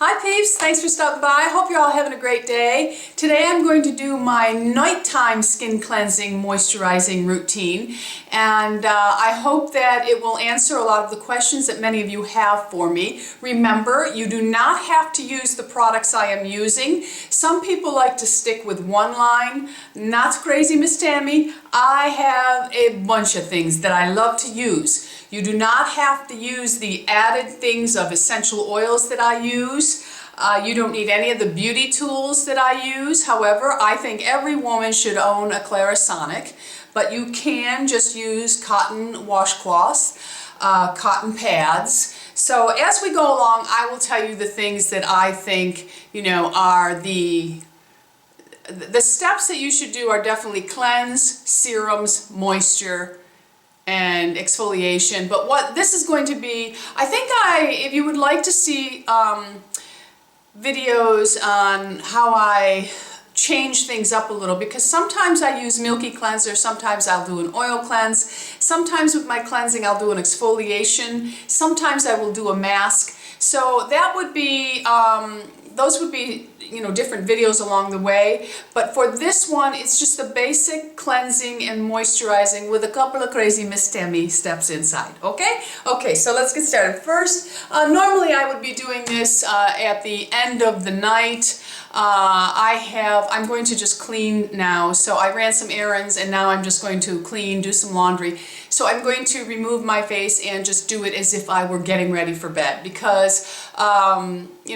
Hi peeps, thanks for stopping by. I hope you're all having a great day. Today I'm going to do my nighttime skin cleansing moisturizing routine, and I hope that it will answer a lot of the questions that many of you have for me. Remember, you do not have to use the products I am using. Some people like to stick with one line. Not crazy, Miss Tammy. I have a bunch of things that I love to use. You do not have to use the added things of essential oils that I use. You don't need any of the beauty tools that I use. However, I think every woman should own a Clarisonic, but you can just use cotton washcloths, cotton pads. So as we go along, I will tell you the things that I think, are the steps that you should do are definitely cleanse, serums, moisture, and exfoliation. But what this is going to be, I think if you would like to see videos on how I change things up a little, because sometimes I use milky cleanser, sometimes I'll do an oil cleanse, sometimes with my cleansing I'll do an exfoliation, sometimes I will do a mask. So that would be, those would be, different videos along the way. But for this one, it's just the basic cleansing and moisturizing with a couple of crazy Miss Tammy steps inside, okay? Okay, so let's get started. First, normally I would be doing this at the end of the night. I'm going to just clean now. So I ran some errands and now I'm just going to clean, do some laundry. So I'm going to remove my face and just do it as if I were getting ready for bed, because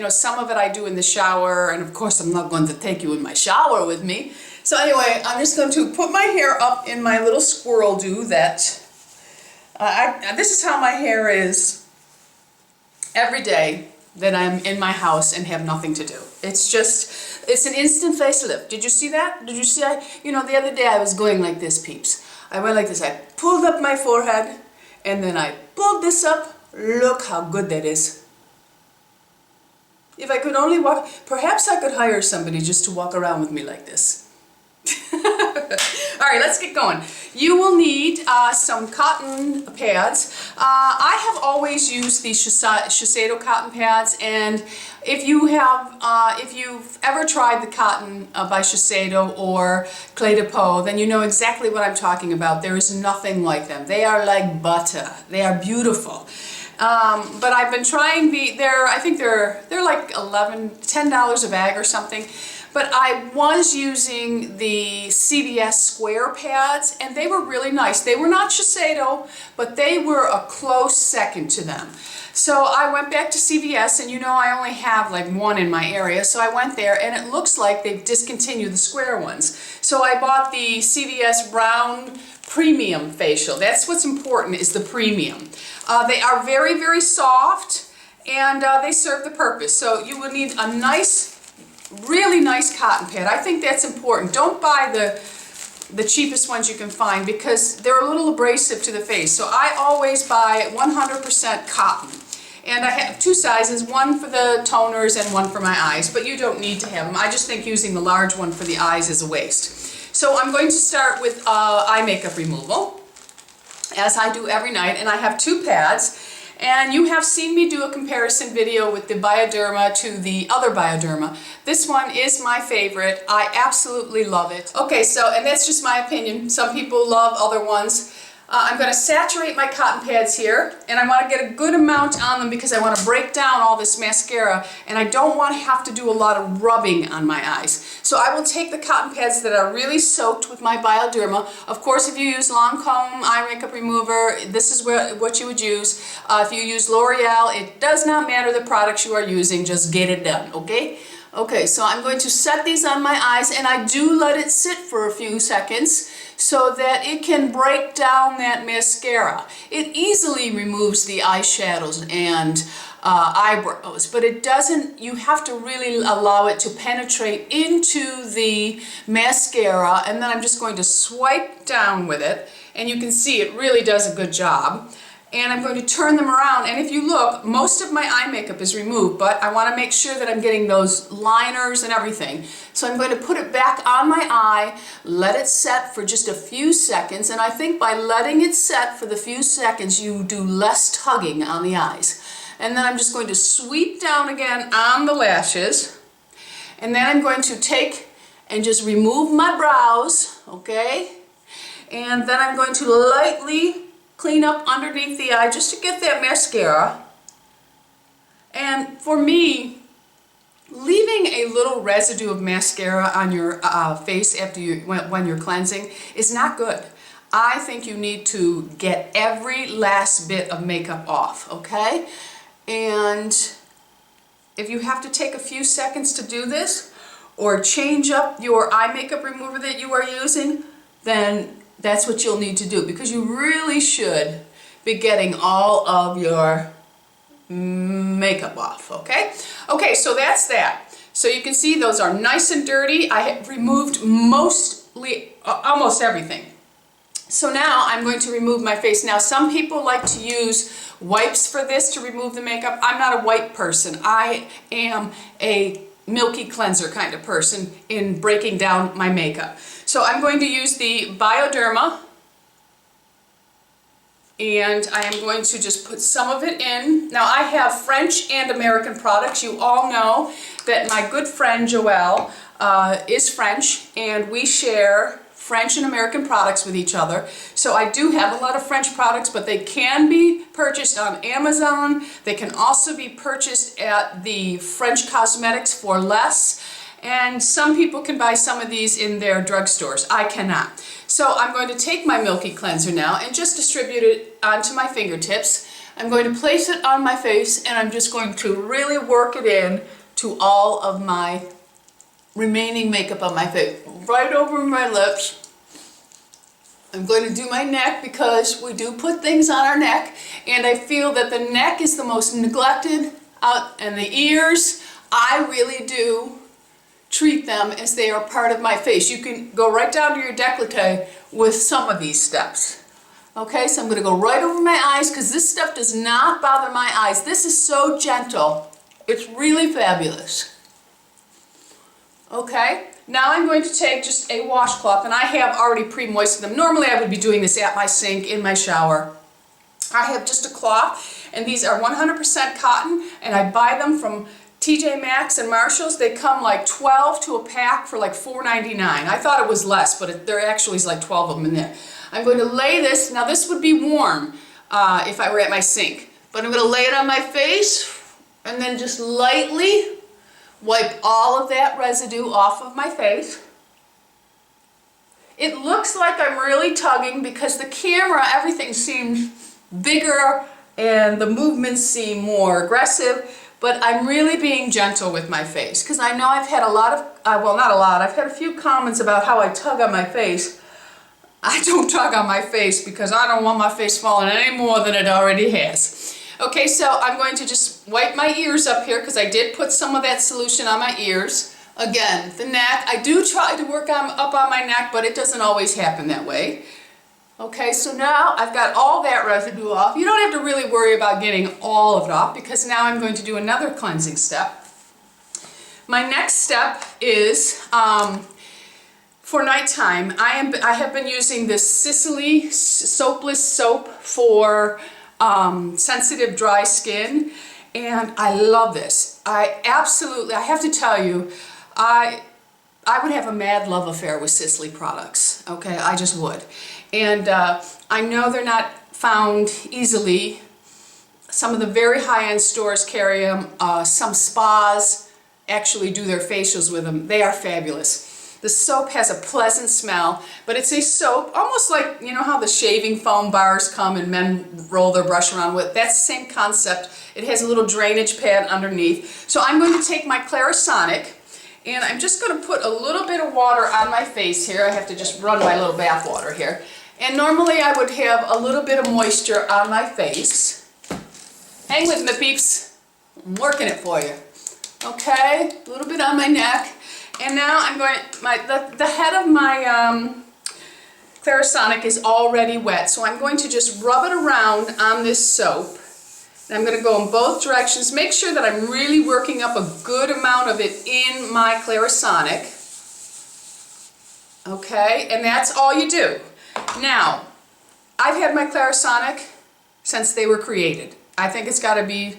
some of it I do in the shower, and of course I'm not going to take you in my shower with me. So anyway, I'm just going to put my hair up in my little squirrel do that. This is how my hair is every day that I'm in my house and have nothing to do. It's an instant facelift. Did you see that? Did you see the other day I was going like this, peeps. I went like this. I pulled up my forehead and then I pulled this up. Look how good that is. If I could only walk, perhaps I could hire somebody just to walk around with me like this. All right, let's get going. You will need some cotton pads. I have always used these Shiseido cotton pads, and if you've ever tried the cotton by Shiseido or Clé de Peau, then you know exactly what I'm talking about. There is nothing like them. They are like butter. They are beautiful. But I've been trying I think they're like $10 a bag or something. But I was using the CVS square pads, and they were really nice. They were not Shiseido, but they were a close second to them. So I went back to CVS, and I only have like one in my area, so I went there, and it looks like they've discontinued the square ones. So I bought the CVS Brown Premium Facial. That's what's important, is the premium. They are very, very soft, and they serve the purpose. So you will need a really nice cotton pad. I think that's important. Don't buy the cheapest ones you can find, because they're a little abrasive to the face. So I always buy 100% cotton. And I have two sizes, one for the toners and one for my eyes, but you don't need to have them. I just think using the large one for the eyes is a waste. So I'm going to start with eye makeup removal, as I do every night, and I have two pads. And you have seen me do a comparison video with the Bioderma to the other Bioderma. This one is my favorite. I absolutely love it. Okay, and that's just my opinion. Some people love other ones. I'm going to saturate my cotton pads here, and I want to get a good amount on them because I want to break down all this mascara, and I don't want to have to do a lot of rubbing on my eyes. So I will take the cotton pads that are really soaked with my Bioderma. Of course, if you use Lancome eye makeup remover, this is what you would use. If you use L'Oreal, it does not matter the products you are using, just get it done, okay? Okay, so I'm going to set these on my eyes, and I do let it sit for a few seconds so that it can break down that mascara. It easily removes the eyeshadows and eyebrows, but it doesn't, you have to really allow it to penetrate into the mascara, and then I'm just going to swipe down with it, and you can see it really does a good job. And I'm going to turn them around, and if you look, most of my eye makeup is removed, but I want to make sure that I'm getting those liners and everything. So I'm going to put it back on my eye, let it set for just a few seconds, and I think by letting it set for the few seconds you do less tugging on the eyes. and then I'm just going to sweep down again on the lashes, and then I'm going to take and just remove my brows, okay? And then I'm going to lightly clean up underneath the eye just to get that mascara. And for me, leaving a little residue of mascara on your face after when you're cleansing is not good. I think you need to get every last bit of makeup off, okay? And if you have to take a few seconds to do this, or change up your eye makeup remover that you are using, then that's what you'll need to do, because you really should be getting all of your makeup off, okay? Okay, so that's that. So you can see those are nice and dirty. I have removed almost everything. So now I'm going to remove my face. Now some people like to use wipes for this to remove the makeup. I'm not a wipe person. I am a milky cleanser kind of person in breaking down my makeup. So I'm going to use the Bioderma, and I am going to just put some of it in. Now I have French and American products. You all know that my good friend Joelle is French, and we share French and American products with each other. So I do have a lot of French products, but they can be purchased on Amazon. They can also be purchased at the French cosmetics for less. And some people can buy some of these in their drugstores. I cannot. So I'm going to take my Milky Cleanser now and just distribute it onto my fingertips. I'm going to place it on my face, and I'm just going to really work it in to all of my remaining makeup on my face. Right over my lips. I'm going to do my neck, because we do put things on our neck, and I feel that the neck is the most neglected out, and the ears, I really do treat them as they are part of my face. You can go right down to your décolleté with some of these steps. Okay, so I'm going to go right over my eyes, because this stuff does not bother my eyes. This is so gentle. It's really fabulous. Okay, now I'm going to take just a washcloth, and I have already pre-moistened them. Normally I would be doing this at my sink, in my shower. I have just a cloth, and these are 100% cotton, and I buy them from TJ Maxx and Marshalls. They come like 12 to a pack for like $4.99. I thought it was less, but there actually is like 12 of them in there. I'm going to lay this, now this would be warm if I were at my sink, but I'm going to lay it on my face, and then just lightly wipe all of that residue off of my face. It looks like I'm really tugging, because the camera, everything seems bigger and the movements seem more aggressive, but I'm really being gentle with my face, because I know I've had a lot of, well, not a lot, I've had a few comments about how I tug on my face. I don't tug on my face because I don't want my face falling any more than it already has. Okay, so I'm going to just wipe my ears up here, because I did put some of that solution on my ears. Again, the neck, I do try to work up on my neck, but it doesn't always happen that way. Okay, so now I've got all that residue off. You don't have to really worry about getting all of it off, because now I'm going to do another cleansing step. My next step is for nighttime. I have been using this Sisley soapless soap for sensitive dry skin, and I love this. I have to tell you, I would have a mad love affair with Sisley products. Okay, I just would. And I know they're not found easily. Some of the very high-end stores carry them. Some spas actually do their facials with them. They are fabulous. The soap has a pleasant smell, but it's a soap, almost like, you know how the shaving foam bars come and men roll their brush around with? That's the same concept. It has a little drainage pad underneath. So I'm going to take my Clarisonic, and I'm just going to put a little bit of water on my face here. I have to just run my little bath water here. And normally I would have a little bit of moisture on my face. Hang with me, peeps. I'm working it for you. Okay, a little bit on my neck. And now I'm going, the head of my Clarisonic is already wet, so I'm going to just rub it around on this soap. And I'm going to go in both directions. Make sure that I'm really working up a good amount of it in my Clarisonic. Okay, and that's all you do. Now, I've had my Clarisonic since they were created. I think it's got to be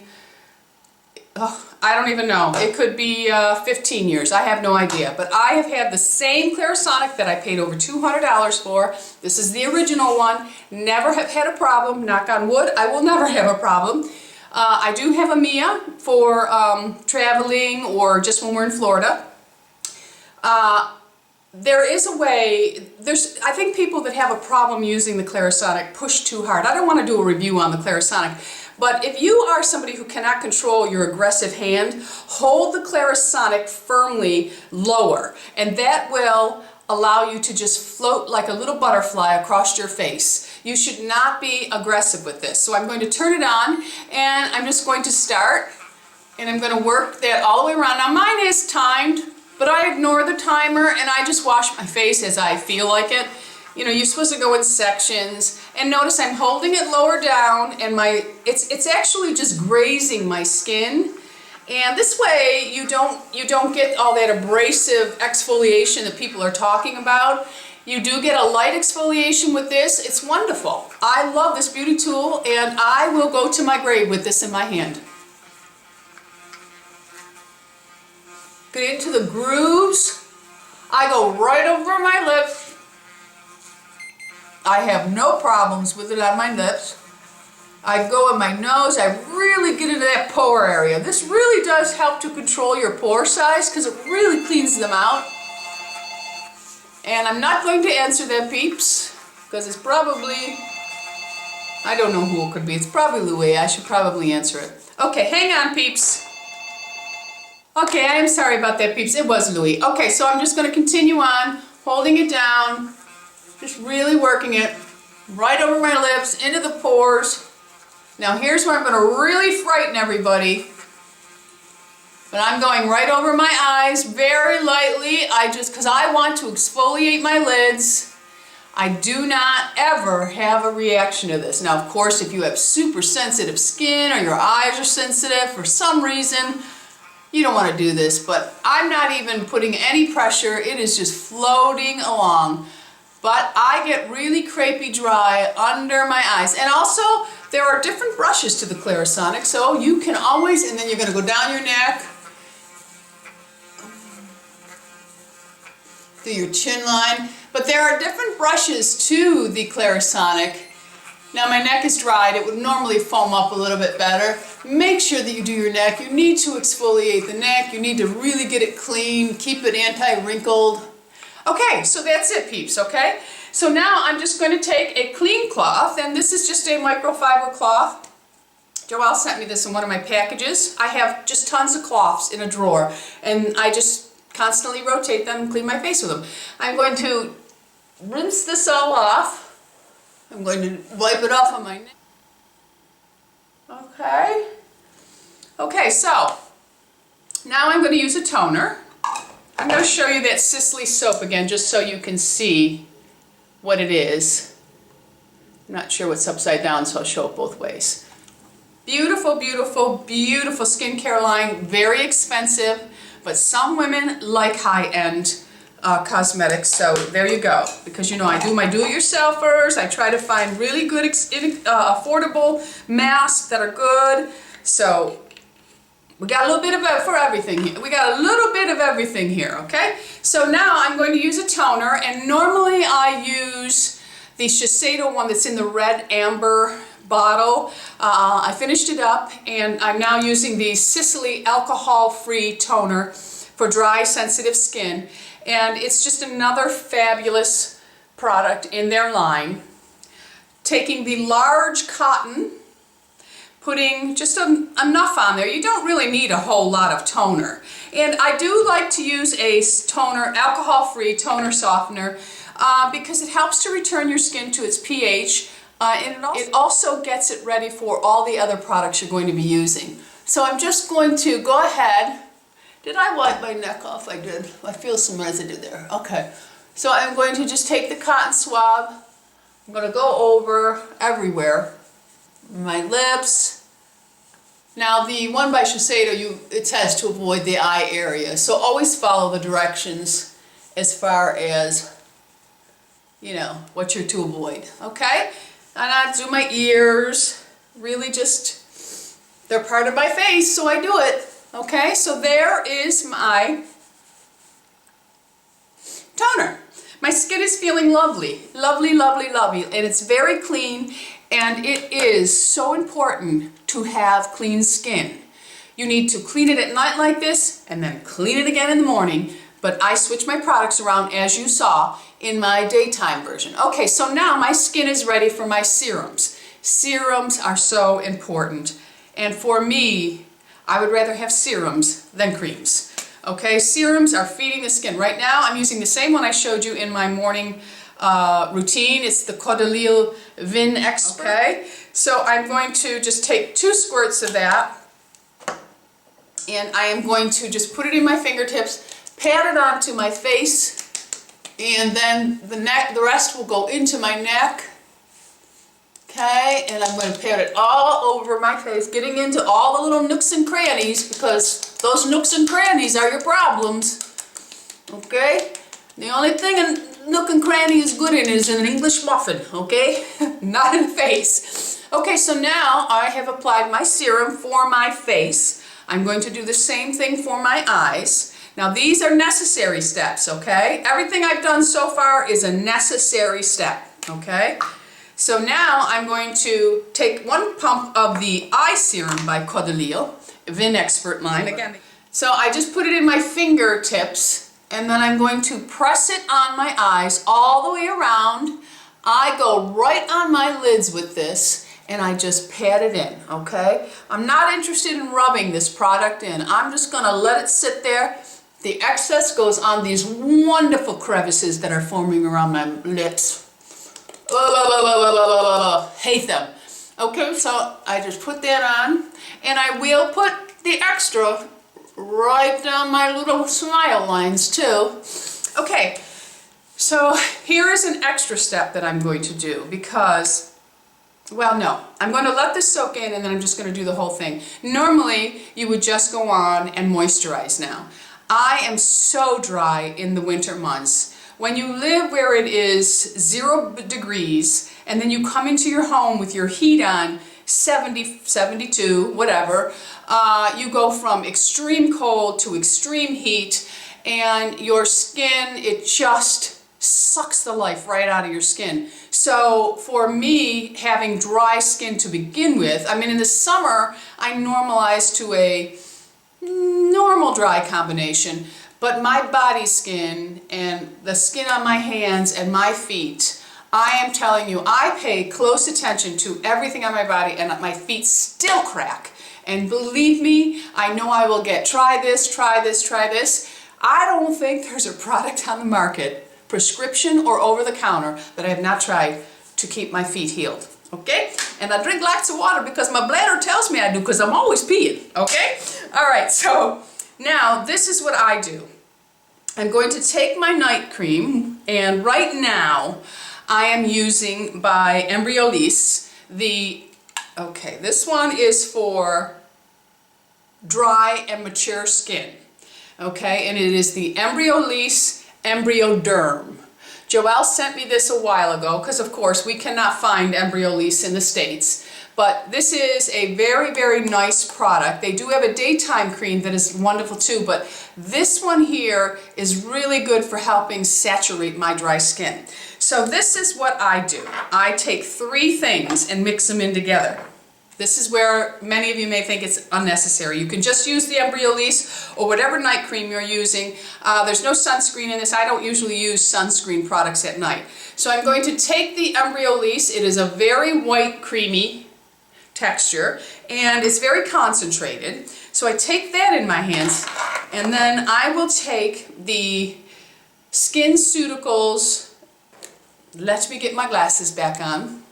I don't even know. It could be 15 years. I have no idea. But I have had the same Clarisonic that I paid over $200 for. This is the original one. Never have had a problem. Knock on wood, I will never have a problem. I do have a Mia for traveling or just when we're in Florida. There is a way, I think people that have a problem using the Clarisonic push too hard. I don't want to do a review on the Clarisonic, but if you are somebody who cannot control your aggressive hand, hold the Clarisonic firmly lower, and that will allow you to just float like a little butterfly across your face. You should not be aggressive with this. So I'm going to turn it on, and I'm just going to start, and I'm going to work that all the way around. Now mine is timed, but I ignore the timer and I just wash my face as I feel like it. You know, you're supposed to go in sections, and notice I'm holding it lower down, and it's actually just grazing my skin. And this way you don't get all that abrasive exfoliation that people are talking about. You do get a light exfoliation with this. It's wonderful. I love this beauty tool, and I will go to my grave with this in my hand. Get into the grooves. I go right over my lips. I have no problems with it on my lips. I go in my nose. I really get into that pore area. This really does help to control your pore size because it really cleans them out. And I'm not going to answer that, peeps, because it's probably, I don't know who it could be. It's probably Louis. I should probably answer it. Okay, hang on, peeps. Okay, I am sorry about that, peeps. It was Louis. Okay, so I'm just going to continue on, holding it down, just really working it right over my lips, into the pores. Now here's where I'm going to really frighten everybody. But I'm going right over my eyes, very lightly. Because I want to exfoliate my lids. I do not ever have a reaction to this. Now, of course, if you have super sensitive skin or your eyes are sensitive for some reason, you don't want to do this, but I'm not even putting any pressure. It is just floating along. But I get really crepey dry under my eyes. And also, there are different brushes to the Clarisonic, so you can always, and then you're going to go down your neck, through your chin line. But there are different brushes to the Clarisonic. Now my neck is dried. It would normally foam up a little bit better. Make sure that you do your neck. You need to exfoliate the neck. You need to really get it clean. Keep it anti-wrinkled. Okay, so that's it, peeps, okay? So now I'm just going to take a clean cloth, and this is just a microfiber cloth. Joelle sent me this in one of my packages. I have just tons of cloths in a drawer, and I just constantly rotate them and clean my face with them. I'm going to rinse this all off. I'm going to wipe it off on my neck. Okay. Okay, so now I'm going to use a toner. I'm going to show you that Sisley soap again, just so you can see what it is. I'm not sure what's upside down, so I'll show it both ways. Beautiful, beautiful, beautiful skincare line. Very expensive, but some women like high-end cosmetics, so there you go. Because you know I do my do-it-yourselfers. I try to find really good, affordable masks that are good. So we got a little bit of for everything here. We got a little bit of everything here, okay? So now I'm going to use a toner, and normally I use the Shiseido one that's in the red amber bottle. I finished it up, and I'm now using the Sisley alcohol-free toner for dry, sensitive skin. And it's just another fabulous product in their line. Taking the large cotton, putting just enough on there. You don't really need a whole lot of toner. And I do like to use a toner, alcohol-free toner softener, because it helps to return your skin to its pH, and it also gets it ready for all the other products you're going to be using. So I'm just going to go ahead. Did I wipe my neck off? I did. I feel some residue there. Okay. So I'm going to just take the cotton swab. I'm going to go over everywhere. My lips. Now the one by Shiseido, it says to avoid the eye area. So always follow the directions as far as, you know, what you're to avoid. Okay? And I do my ears. Really just They're part of my face, so I do it. Okay, so there is my toner. My skin is feeling lovely, lovely, lovely, lovely, and it's very clean, and it is so important to have clean skin. You need to clean it at night like this, and then clean it again in the morning, but I switch my products around as you saw in my daytime version. Okay, so now my skin is ready for my serums. Serums are so important, and for me, I would rather have serums than creams. Okay, serums are feeding the skin. Right now, I'm using the same one I showed you in my morning routine. It's the Codalil Vin Expert. Okay, so I'm going to just take 2 squirts of that, and I am going to just put it in my fingertips, pat it onto my face, and then the rest will go into my neck. Okay, and I'm going to pat it all over my face, getting into all the little nooks and crannies, because those nooks and crannies are your problems. Okay? The only thing a nook and cranny is good in is an English muffin, okay? Not in the face. Okay, so now I have applied my serum for my face. I'm going to do the same thing for my eyes. Now these are necessary steps, okay? Everything I've done so far is a necessary step, okay? So now I'm going to take 1 pump of the eye serum by Codalil, Vin Expert line. Again, so I just put it in my fingertips, and then I'm going to press it on my eyes all the way around. I go right on my lids with this, and I just pat it in, okay? I'm not interested in rubbing this product in. I'm just going to let it sit there. The excess goes on these wonderful crevices that are forming around my lips. Hate them. Okay, so I just put that on, and I will put the extra right down my little smile lines too. Okay, so here is an extra step that I'm going to do because, well, no, I'm going to let this soak in and then I'm just going to do the whole thing. Normally, you would just go on and moisturize now. I am so dry in the winter months. When you live where it is 0 degrees and then you come into your home with your heat on 70, 72, whatever, you go from extreme cold to extreme heat, and your skin, it just sucks the life right out of your skin. So for me, having dry skin to begin with, I mean in the summer I normalize to a normal dry combination, but my body skin and the skin on my hands and my feet, I am telling you, I pay close attention to everything on my body, and my feet still crack. And believe me, I know I will get try this, try this, try this. I don't think there's a product on the market, prescription or over the counter, that I have not tried to keep my feet healed. Okay? And I drink lots of water because my bladder tells me I do, because I'm always peeing. Okay? All right, so now this is what I do. I'm going to take my night cream, and right now I am using by Embryolisse okay, this one is for dry and mature skin. Okay, and it is the Embryolisse Embryoderm. Joelle sent me this a while ago because, of course, we cannot find Embryolisse in the States. But this is a very, very nice product. They do have a daytime cream that is wonderful too, but this one here is really good for helping saturate my dry skin. So this is what I do. I take 3 things and mix them in together. This is where many of you may think it's unnecessary. You can just use the Embryolisse or whatever night cream you're using. There's no sunscreen in this. I don't usually use sunscreen products at night. So I'm going to take the Embryolisse. It is a very white, creamy texture, and it's very concentrated. So I take that in my hands, and then I will take the SkinCeuticals. Let me get my glasses back on.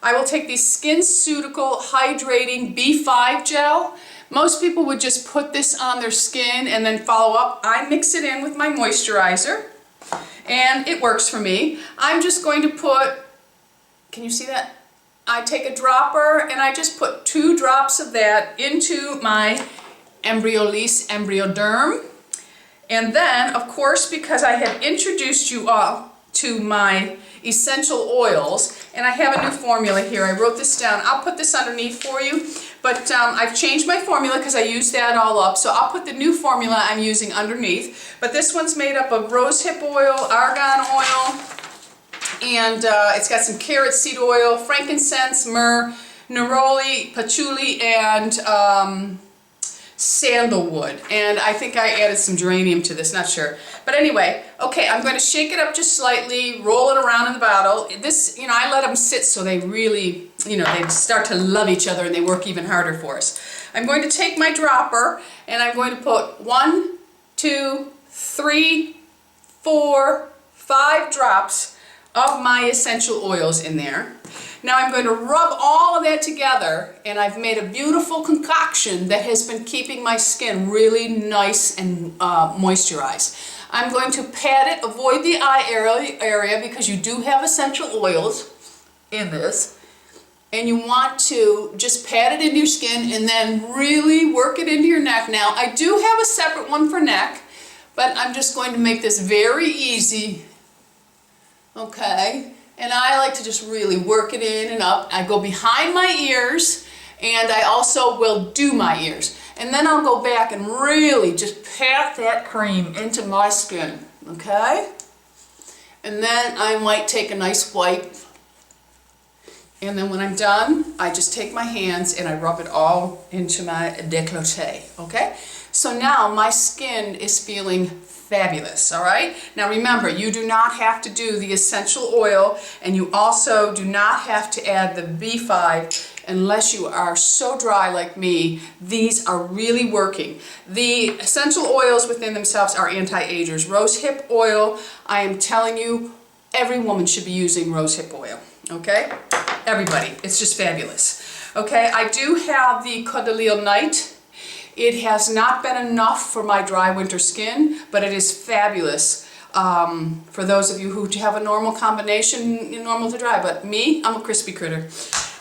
I will take the SkinCeutical Hydrating B5 Gel. Most people would just put this on their skin and then follow up. I mix it in with my moisturizer, and it works for me. I'm just going to put, can you see that? I take a dropper and I just put 2 drops of that into my Embryolisse Embryoderm. And then, of course, because I had introduced you all to my essential oils, and I have a new formula here. I wrote this down. I'll put this underneath for you. But I've changed my formula because I used that all up. So I'll put the new formula I'm using underneath. But this one's made up of rosehip oil, argan oil, and it's got some carrot seed oil, frankincense, myrrh, neroli, patchouli, and sandalwood. And I think I added some geranium to this, not sure. But anyway, okay, I'm going to shake it up just slightly, roll it around in the bottle. This, you know, I let them sit so they really, you know, they start to love each other and they work even harder for us. I'm going to take my dropper and I'm going to put 1, 2, 3, 4, 5 drops of my essential oils in there. Now I'm going to rub all of that together, and I've made a beautiful concoction that has been keeping my skin really nice and moisturized. I'm going to pat it, avoid the eye area because you do have essential oils in this, and you want to just pat it into your skin and then really work it into your neck. Now I do have a separate one for neck, but I'm just going to make this very easy, okay? And I like to just really work it in and up. I go behind my ears, and I also will do my ears. And then I'll go back and really just pat that cream into my skin, okay? And then I might take a nice wipe. And then when I'm done, I just take my hands and I rub it all into my décolleté, okay? So now my skin is feeling fabulous, all right? Now remember, you do not have to do the essential oil, and you also do not have to add the B5 unless you are so dry like me. These are really working. The essential oils within themselves are anti-agers. Rosehip oil, I am telling you, every woman should be using rosehip oil, okay? Everybody, it's just fabulous. Okay, I do have the Codalil Night. It has not been enough for my dry winter skin, but it is fabulous for those of you who have a normal combination, normal to dry. But me, I'm a crispy critter.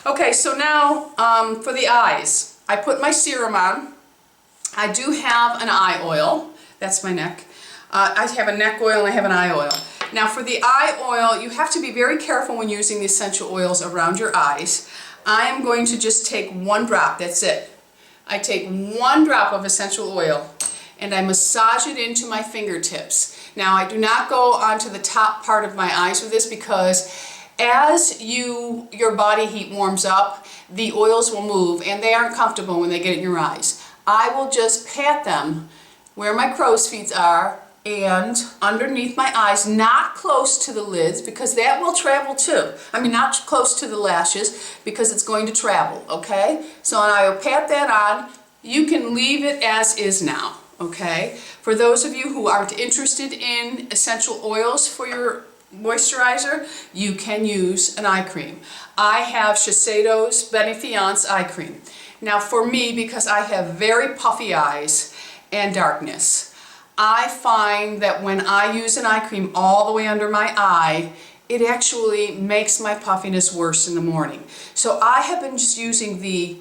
Okay, so now for the eyes. I put my serum on. I do have an eye oil. That's my neck. I have a neck oil and I have an eye oil. Now for the eye oil, you have to be very careful when using the essential oils around your eyes. I am going to just take 1 drop, that's it. I take 1 drop of essential oil and I massage it into my fingertips. Now I do not go onto the top part of my eyes with this because as your body heat warms up, the oils will move and they aren't comfortable when they get in your eyes. I will just pat them where my crow's feet are and underneath my eyes, not close to the lids because that will travel too. I mean, not close to the lashes because it's going to travel, okay? So I will pat that on. You can leave it as is now, okay? For those of you who aren't interested in essential oils for your moisturizer, you can use an eye cream. I have Shiseido's Benefiance eye cream. Now for me, because I have very puffy eyes and darkness, I find that when I use an eye cream all the way under my eye, it actually makes my puffiness worse in the morning. So I have been just using the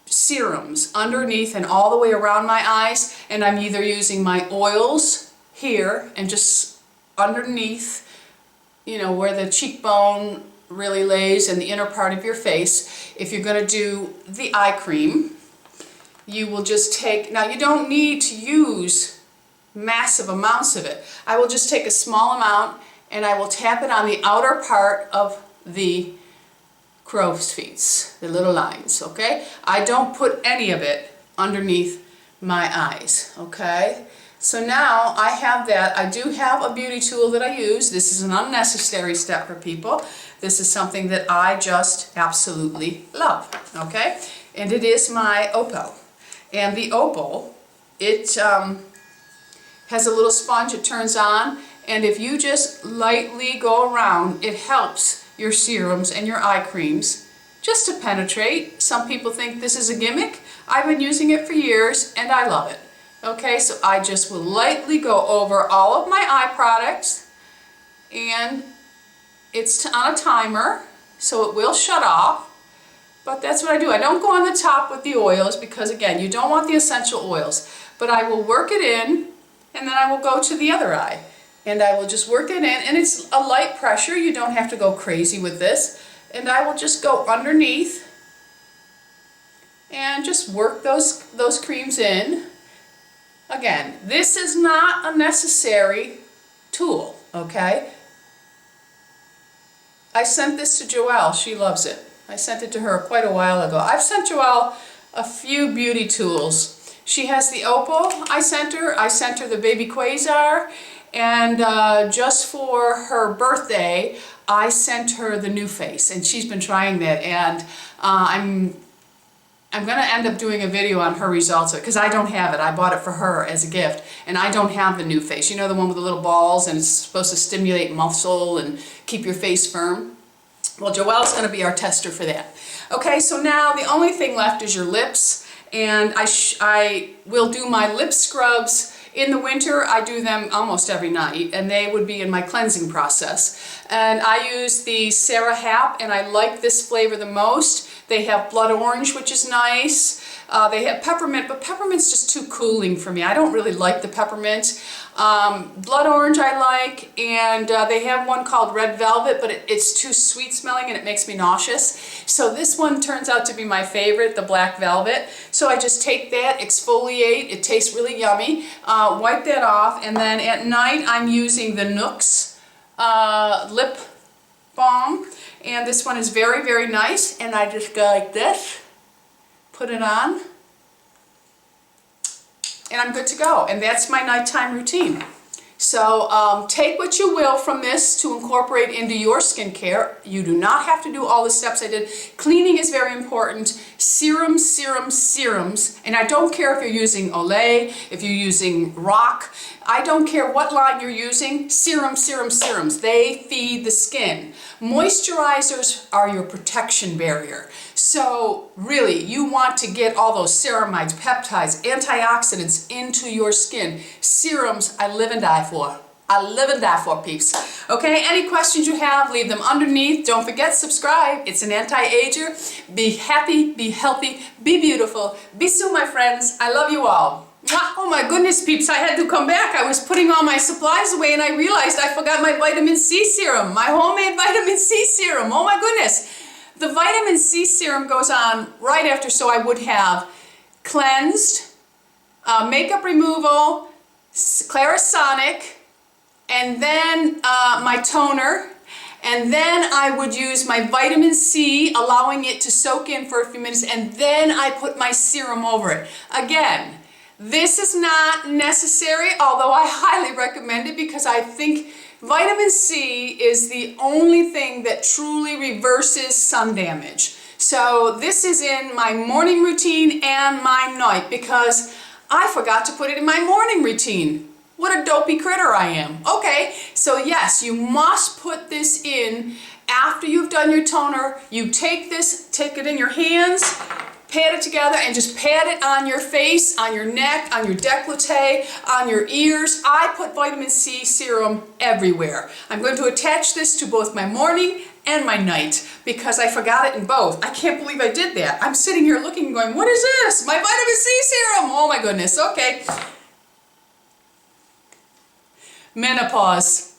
serums underneath and all the way around my eyes, and I'm either using my oils here and just underneath, you know, where the cheekbone really lays and the inner part of your face. If you're going to do the eye cream, you will just take, now you don't need to use massive amounts of it. I will just take a small amount and I will tap it on the outer part of the crow's feet, the little lines, okay? I don't put any of it underneath my eyes, okay? So now I have that. I do have a beauty tool that I use. This is an unnecessary step for people. This is something that I just absolutely love, okay? And it is my opal. And the opal, it has a little sponge it turns on, and if you just lightly go around, it helps your serums and your eye creams just to penetrate. Some people think this is a gimmick. I've been using it for years and I love it. Okay, so I just will lightly go over all of my eye products, and it's on a timer, so it will shut off. But that's what I do. I don't go on the top with the oils because, again, you don't want the essential oils. But I will work it in, and then I will go to the other eye. And I will just work it in, and it's a light pressure. You don't have to go crazy with this. And I will just go underneath and just work those creams in. Again, this is not a necessary tool, okay? I sent this to Joelle. She loves it. I sent it to her quite a while ago. I've sent Joelle a few beauty tools. She has the Opal I sent her. I sent her the Baby Quasar. And just for her birthday, I sent her the New Face. And she's been trying that. And I'm going to end up doing a video on her results because I don't have it. I bought it for her as a gift, and I don't have the New Face. You know, the one with the little balls, and it's supposed to stimulate muscle and keep your face firm? Well, Joelle's going to be our tester for that. Okay, so now the only thing left is your lips, and I will do my lip scrubs. In the winter, I do them almost every night, and they would be in my cleansing process. And I use the Sarah Hap, and I like this flavor the most. They have blood orange, which is nice. They have peppermint, but peppermint's just too cooling for me. I don't really like the peppermint. Blood orange I like, and they have one called Red Velvet, but it's too sweet smelling and it makes me nauseous. So this one turns out to be my favorite, the Black Velvet. So I just take that, exfoliate, it tastes really yummy, wipe that off, and then at night I'm using the Nooks lip balm, and this one is very, very nice, and I just go like this, put it on, and I'm good to go. And that's my nighttime routine. So take what you will from this to incorporate into your skincare. You do not have to do all the steps I did. Cleaning is very important. Serums, serums, serums. And I don't care if you're using Olay, if you're using Rock. I don't care what line you're using. Serums, serums, serums. They feed the skin. Moisturizers are your protection barrier. So really, you want to get all those ceramides, peptides, antioxidants into your skin. Serums, I live and die for. I live and die for, peeps. Okay, any questions you have, leave them underneath. Don't forget, subscribe. It's an anti-ager. Be happy, be healthy, be beautiful. Be soon, my friends. I love you all. Oh my goodness, peeps, I had to come back. I was putting all my supplies away and I realized I forgot my vitamin C serum, my homemade vitamin C serum. Oh my goodness. The vitamin C serum goes on right after, so I would have cleansed, makeup removal, Clarisonic, and then my toner, and then I would use my vitamin C, allowing it to soak in for a few minutes, and then I put my serum over it. Again, this is not necessary, although I highly recommend it because I think vitamin C is the only thing that truly reverses sun damage. So this is in my morning routine and my night because I forgot to put it in my morning routine. What a dopey critter I am. Okay, so yes, you must put this in after you've done your toner. You take this, take it in your hands, pat it together, and just pat it on your face, on your neck, on your décolleté, on your ears. I put vitamin C serum everywhere. I'm going to attach this to both my morning and my night because I forgot it in both. I can't believe I did that. I'm sitting here looking and going, what is this? My vitamin C serum! Oh my goodness, okay. Menopause.